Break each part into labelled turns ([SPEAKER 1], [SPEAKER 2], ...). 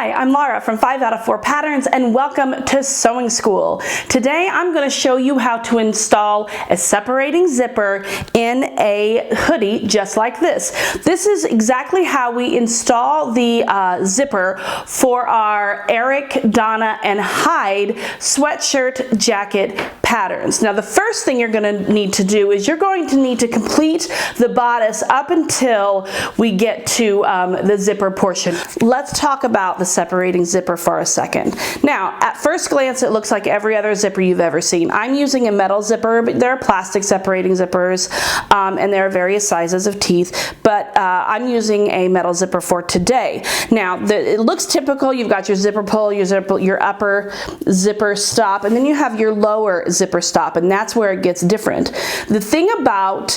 [SPEAKER 1] Hi, I'm Laura from 5 out of 4 Patterns and welcome to Sewing School. Today I'm going to show you how to install a separating zipper in a hoodie just like this. This is exactly how we install the zipper for our Eric, Donna, and Hyde sweatshirt jacket patterns. Now the first thing you're going to need to do is you're going to need to complete the bodice up until we get to the zipper portion. Let's talk about the separating zipper for a second. Now, at first glance, it looks like every other zipper you've ever seen. I'm using a metal zipper, but there are plastic separating zippers, and there are various sizes of teeth, but I'm using a metal zipper for today. Now, it looks typical. You've got your zipper pull, your upper zipper stop, and then you have your lower zipper stop, and that's where it gets different. The thing about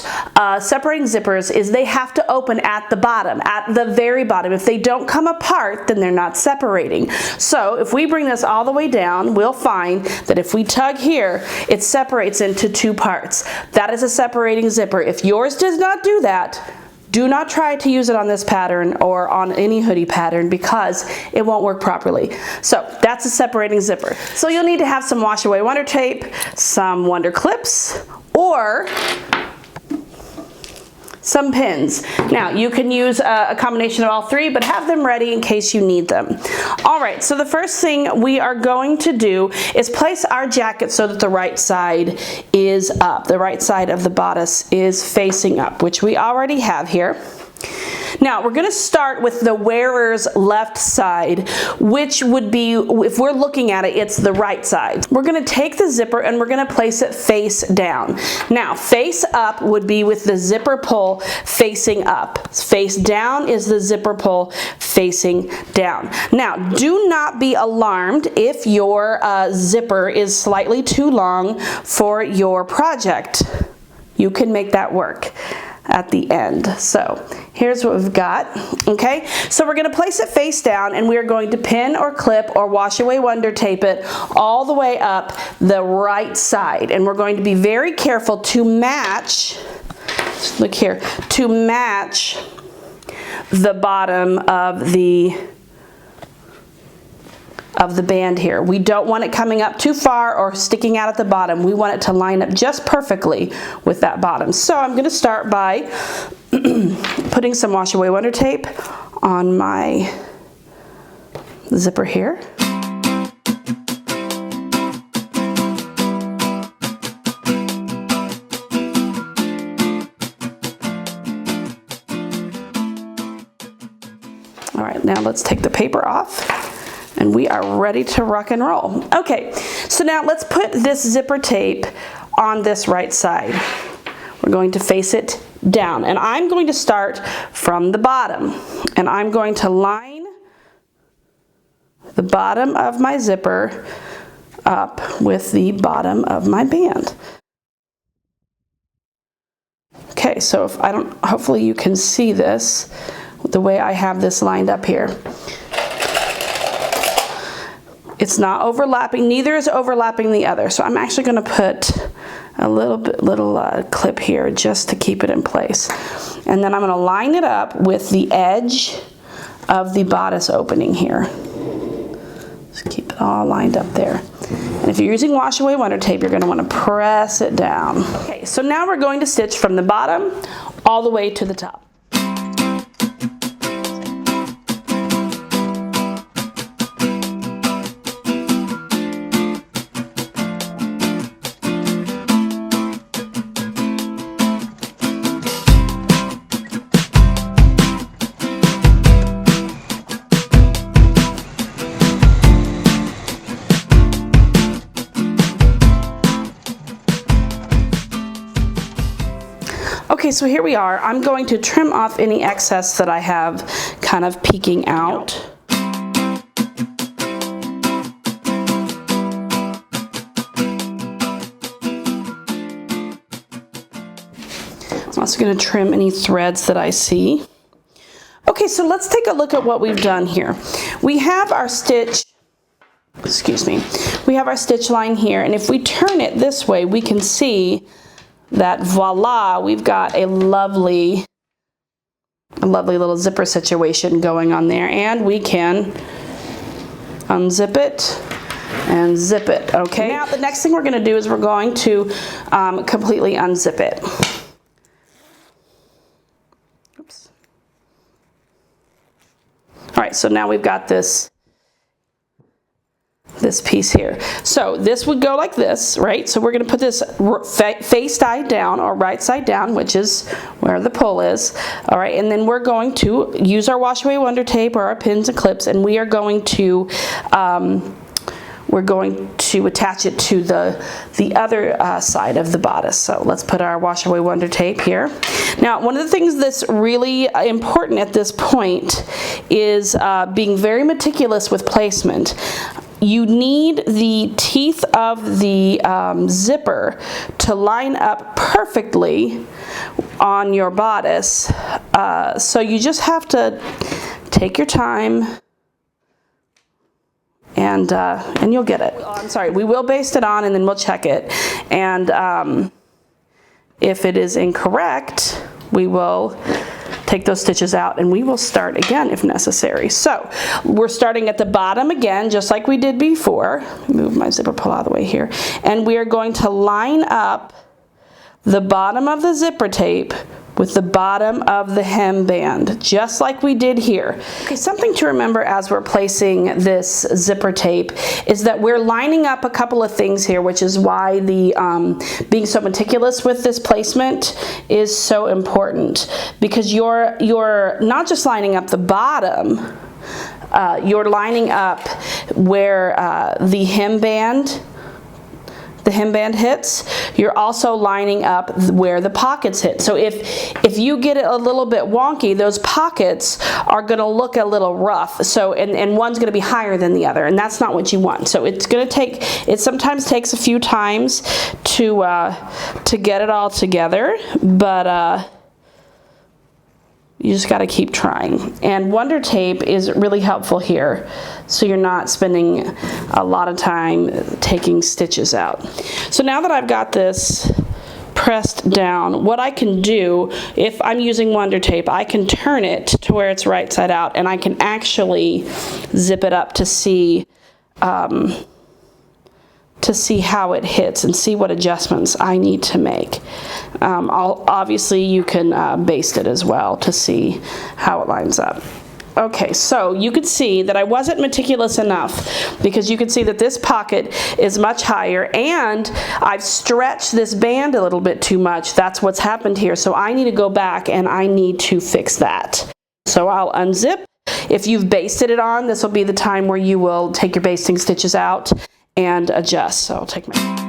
[SPEAKER 1] separating zippers is they have to open at the bottom, at the very bottom. If they don't come apart, then they're not separating. So if we bring this all the way down, we'll find that if we tug here, it separates into two parts. That is a separating zipper. If yours does not do that, do not try to use it on this pattern or on any hoodie pattern because it won't work properly. So that's a separating zipper. So you'll need to have some wash away wonder tape, some wonder clips, or some pins. Now you can use a combination of all three, but have them ready in case you need them. All right, so the first thing we are going to do is place our jacket so that the right side is up. The right side of the bodice is facing up, which we already have here. Now we're going to start with the wearer's left side, which would be, if we're looking at it, it's the right side. We're going to take the zipper and we're going to place it face down. Now face up would be with the zipper pull facing up. Face down is the zipper pull facing down. Now do not be alarmed if your zipper is slightly too long for your project. You can make that work at the end. So here's what we've got. Okay, so we're going to place it face down and we're going to pin or clip or wash away wonder tape it all the way up the right side, and we're going to be very careful to match, look here, to match the bottom of the band here. We don't want it coming up too far or sticking out at the bottom. We want it to line up just perfectly with that bottom. So I'm going to start by putting some wash away wonder tape on my zipper here. All right, now let's take the paper off. And we are ready to rock and roll. Okay, so now let's put this zipper tape on this right side. We're going to face it down, and I'm going to start from the bottom, and I'm going to line the bottom of my zipper up with the bottom of my band. Okay, so if I don't, hopefully you can see this, the way I have this lined up here. It's not overlapping, neither is overlapping the other. So I'm actually going to put a little clip here just to keep it in place. And then I'm going to line it up with the edge of the bodice opening here. Just keep it all lined up there. And if you're using wash away wonder tape, you're going to want to press it down. Okay, so now we're going to stitch from the bottom all the way to the top. Okay, so here we are. I'm going to trim off any excess that I have kind of peeking out. I'm also going to trim any threads that I see. Okay, so let's take a look at what we've done here. We have our stitch, we have our stitch line here, and if we turn it this way, we can see that voila, we've got a lovely little zipper situation going on there, and we can unzip it, and zip it. Okay, now the next thing we're going to do is we're going to completely unzip it. Oops. All right, so now we've got this piece here. So this would go like this, right? So we're going to put this face side down or right side down, which is where the pull is. All right, and then we're going to use our wash away wonder tape or our pins and clips, and we are going to attach it to the other side of the bodice. So let's put our wash away wonder tape here. Now, one of the things that's really important at this point is being very meticulous with placement. You need the teeth of the zipper to line up perfectly on your bodice. So you just have to take your time, and you'll get it. I'm sorry, we will baste it on and then we'll check it. And if it is incorrect, we will take those stitches out and we will start again if necessary. So we're starting at the bottom again, just like we did before. Move my zipper pull out of the way here. And we are going to line up the bottom of the zipper tape with the bottom of the hem band, just like we did here. Okay, something to remember as we're placing this zipper tape is that we're lining up a couple of things here, which is why the being so meticulous with this placement is so important, because you're not just lining up the bottom, you're lining up where the hem band hits. You're also lining up where the pockets hit. So if you get it a little bit wonky, those pockets are going to look a little rough. So and one's going to be higher than the other, and that's not what you want. So it's going to take, it sometimes takes a few times to get it all together, but you just got to keep trying. And wonder tape is really helpful here, so you're not spending a lot of time taking stitches out. So now that I've got this pressed down, what I can do, if I'm using wonder tape, I can turn it to where it's right side out, and I can actually zip it up to see how it hits and see what adjustments I need to make. Obviously you can baste it as well to see how it lines up. Okay, so you could see that I wasn't meticulous enough, because you can see that this pocket is much higher and I've stretched this band a little bit too much. That's what's happened here. So I need to go back and I need to fix that. So I'll unzip. If you've basted it on, this will be the time where you will take your basting stitches out and adjust. So I'll take my...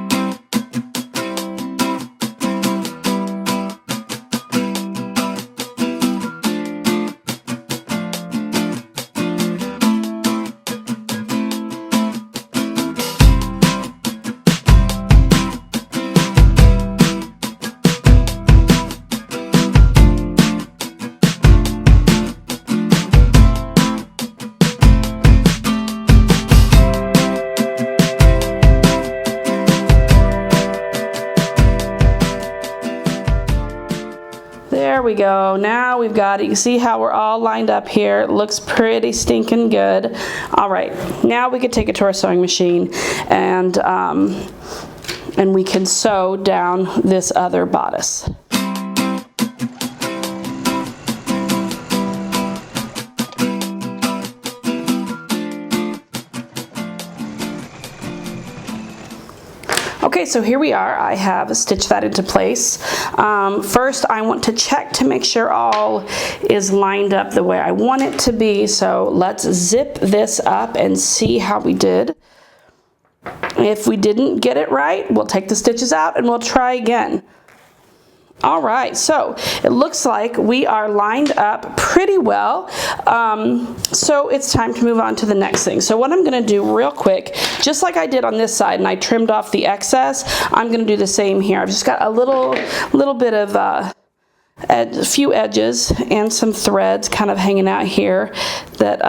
[SPEAKER 1] There we go. Now we've got it. You see how we're all lined up here. It looks pretty stinking good. All right, now we can take it to our sewing machine and we can sew down this other bodice. Okay, so here we are. I have stitched that into place. First, I want to check to make sure all is lined up the way I want it to be. So let's zip this up and see how we did. If we didn't get it right, we'll take the stitches out and we'll try again. All right, so it looks like we are lined up pretty well. So it's time to move on to the next thing. So what I'm gonna do real quick, just like I did on this side and I trimmed off the excess, I'm gonna do the same here. I've just got a little bit of a few edges and some threads kind of hanging out here that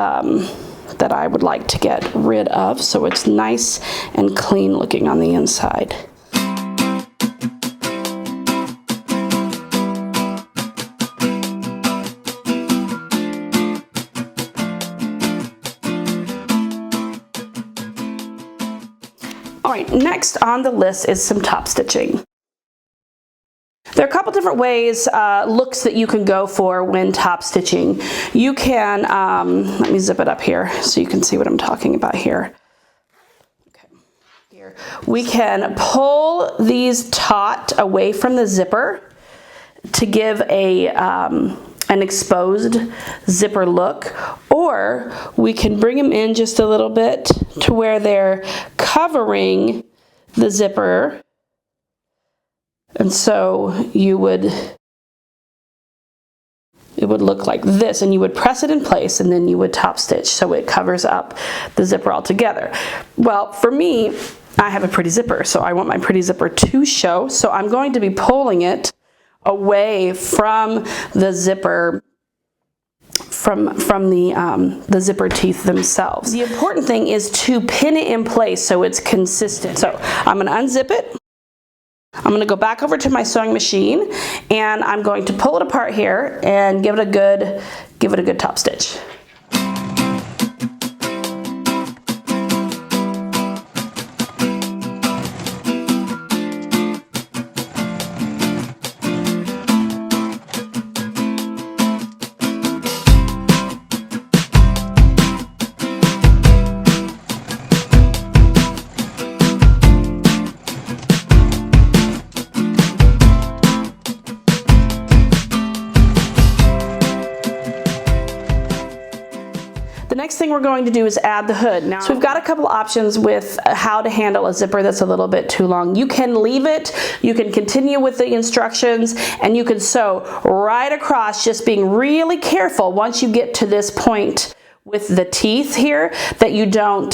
[SPEAKER 1] that I would like to get rid of, so it's nice and clean looking on the inside. All right, next on the list is some top stitching. There are a couple different ways, looks that you can go for when top stitching. You can, let me zip it up here so you can see what I'm talking about here. Okay, here. We can pull these taut away from the zipper to give an exposed zipper look, or we can bring them in just a little bit to where they're covering the zipper. And so it would look like this, and you would press it in place and then you would top stitch so it covers up the zipper altogether. Well, for me, I have a pretty zipper, so I want my pretty zipper to show, so I'm going to be pulling it away from the zipper, from the zipper teeth themselves. The important thing is to pin it in place so it's consistent. So I'm going to unzip it. I'm going to go back over to my sewing machine, and I'm going to pull it apart here and give it a good top stitch. The next thing we're going to do is add the hood. Now, so we've got a couple options with how to handle a zipper that's a little bit too long. You can leave it, you can continue with the instructions, and you can sew right across, just being really careful once you get to this point with the teeth here that you don't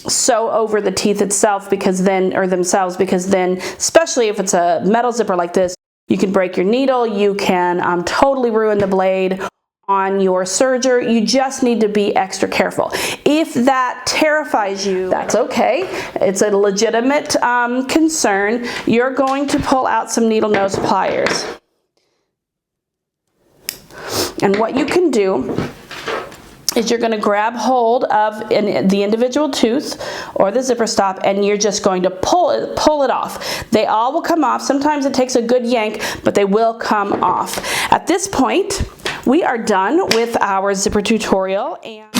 [SPEAKER 1] sew over the teeth itself, because then, especially if it's a metal zipper like this, you can break your needle, you can totally ruin the blade on your serger. You just need to be extra careful. If that terrifies you, that's okay. It's a legitimate concern. You're going to pull out some needle nose pliers. And what you can do is you're going to grab hold of the individual tooth or the zipper stop, and you're just going to pull it off. They all will come off. Sometimes it takes a good yank, but they will come off. At this point, we are done with our zipper tutorial, and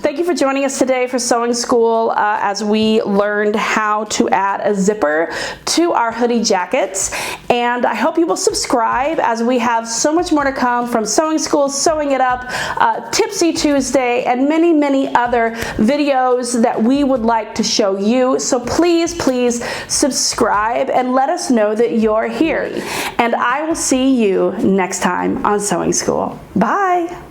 [SPEAKER 1] thank you for joining us today for Sewing School as we learned how to add a zipper to our hoodie jackets. And I hope you will subscribe, as we have so much more to come from Sewing School, Sewing It Up, Tipsy Tuesday, and many, many other videos that we would like to show you. So please, please subscribe and let us know that you're here. And I will see you next time on Sewing School. Bye.